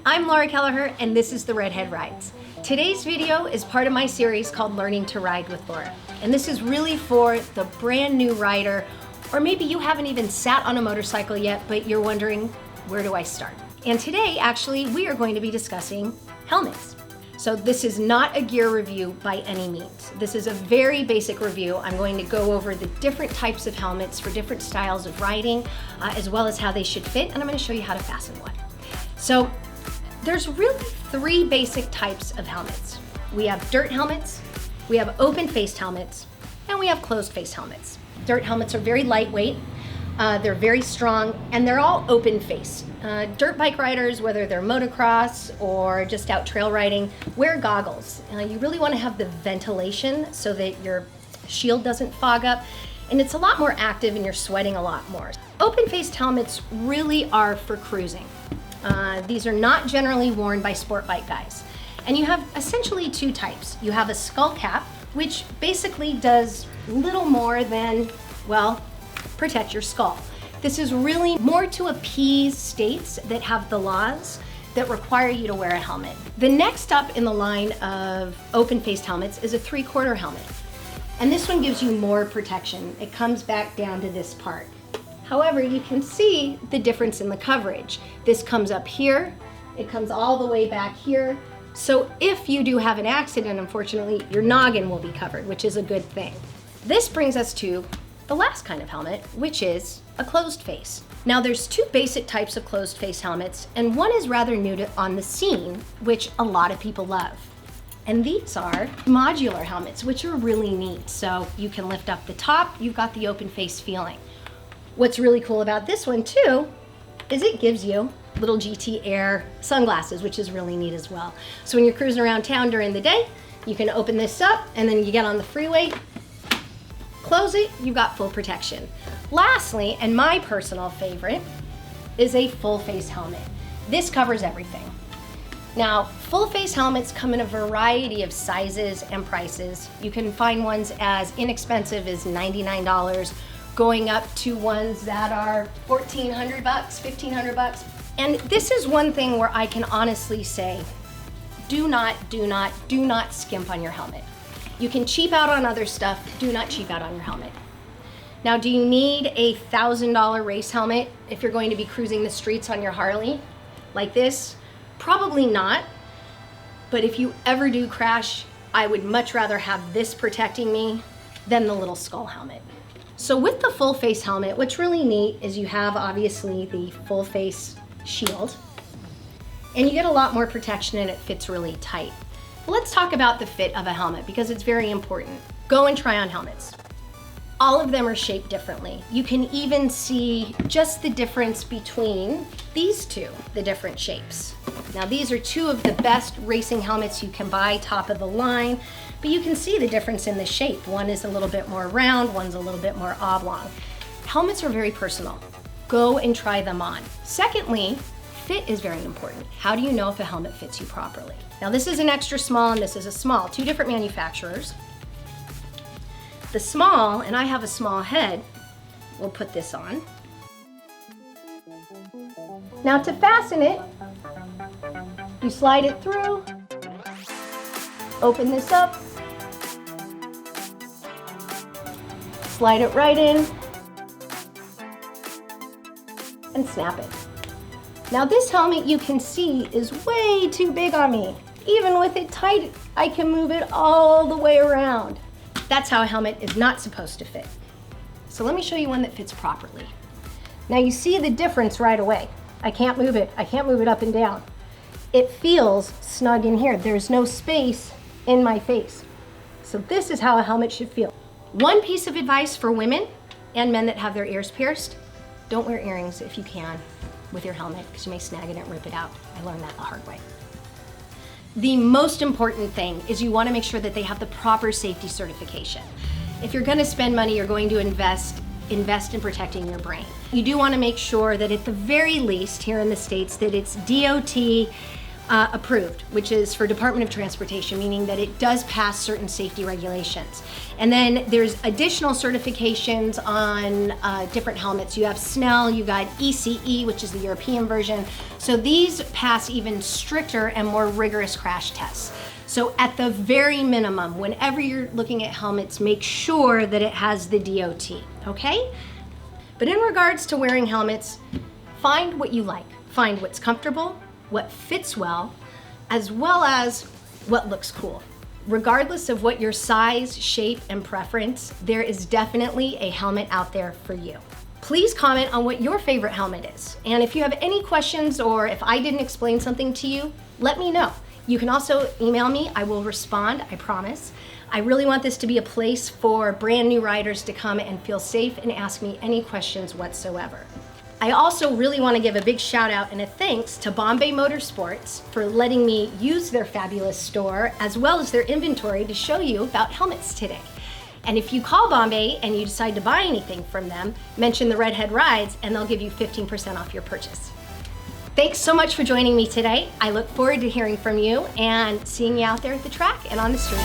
I'm Laura Kelleher, and this is the RedHead Rides. Today's video is part of my series called Learning to Ride with Laura. And this is really for the brand new rider, or maybe you haven't even sat on a motorcycle yet, but you're wondering, where do I start? And today, actually, we are going to be discussing helmets. So this is not a gear review by any means. This is a very basic review. I'm going to go over the different types of helmets for different styles of riding, as well as how they should fit, and I'm going to show you how to fasten one. So there's really three basic types of helmets. We have dirt helmets, we have open-faced helmets, and we have closed-face helmets. Dirt helmets are very lightweight, they're very strong, and they're all open-face. Dirt bike riders, whether they're motocross or just out trail riding, wear goggles. You really want to have the ventilation so that your shield doesn't fog up, and it's a lot more active and you're sweating a lot more. Open-faced helmets really are for cruising. These are not generally worn by sport bike guys. And you have essentially two types. You have a skull cap, which basically does little more than, well, protect your skull. This is really more to appease states that have the laws that require you to wear a helmet. The next up in the line of open-faced helmets is a 3/4 helmet. And this one gives you more protection. It comes back down to this part. However, you can see the difference in the coverage. This comes up here, it comes all the way back here. So if you do have an accident, unfortunately, your noggin will be covered, which is a good thing. This brings us to the last kind of helmet, which is a closed face. Now there's two basic types of closed face helmets, and one is rather new on the scene, which a lot of people love. And these are modular helmets, which are really neat. So you can lift up the top, you've got the open face feeling. What's really cool about this one too, is it gives you little GT Air sunglasses, which is really neat as well. So when you're cruising around town during the day, you can open this up and then you get on the freeway, close it, you've got full protection. Lastly, and my personal favorite, is a full face helmet. This covers everything. Now, full face helmets come in a variety of sizes and prices. You can find ones as inexpensive as $99, going up to ones that are $1,400, $1,500. And this is one thing where I can honestly say, do not skimp on your helmet. You can cheap out on other stuff, do not cheap out on your helmet. Now, do you need a $1,000 race helmet if you're going to be cruising the streets on your Harley like this? Probably not, but if you ever do crash, I would much rather have this protecting me than the little skull helmet. So with the full face helmet, what's really neat is you have obviously the full face shield, and you get a lot more protection and it fits really tight. Let's talk about the fit of a helmet because it's very important. Go and try on helmets. All of them are shaped differently. You can even see just the difference between these two, the different shapes. Now these are two of the best racing helmets you can buy, top of the line, but you can see the difference in the shape. One is a little bit more round, one's a little bit more oblong. Helmets are very personal. Go and try them on. Secondly, fit is very important. How do you know if a helmet fits you properly? Now this is an extra small and this is a small, two different manufacturers. The small, and I have a small head, we'll put this on. Now to fasten it, you slide it through, open this up, slide it right in, and snap it. Now this helmet you can see is way too big on me. Even with it tight, I can move it all the way around. That's how a helmet is not supposed to fit. So let me show you one that fits properly. Now you see the difference right away. I can't move it up and down. It feels snug in here. There's no space in my face. So this is how a helmet should feel. One piece of advice for women and men that have their ears pierced, don't wear earrings if you can with your helmet because you may snag it and rip it out. I learned that the hard way. The most important thing is you want to make sure that they have the proper safety certification. If you're going to spend money, you're going to invest in protecting your brain. You do want to make sure that at the very least here in the States that it's DOT approved, which is for Department of Transportation, meaning that it does pass certain safety regulations. And then there's additional certifications on different helmets. You have Snell, you got ECE, which is the European version. So these pass even stricter and more rigorous crash tests. So at the very minimum, whenever you're looking at helmets, make sure that it has the DOT, okay? But in regards to wearing helmets, find what you like. Find what's comfortable, what fits well as what looks cool. Regardless of what your size, shape, and preference, there is definitely a helmet out there for you. Please comment on what your favorite helmet is. And if you have any questions or if I didn't explain something to you, let me know. You can also email me, I will respond, I promise. I really want this to be a place for brand new riders to come and feel safe and ask me any questions whatsoever. I also really want to give a big shout out and a thanks to Bombay Motorsports for letting me use their fabulous store as well as their inventory to show you about helmets today. And if you call Bombay and you decide to buy anything from them, mention the RedHead Rides and they'll give you 15% off your purchase. Thanks so much for joining me today. I look forward to hearing from you and seeing you out there at the track and on the street.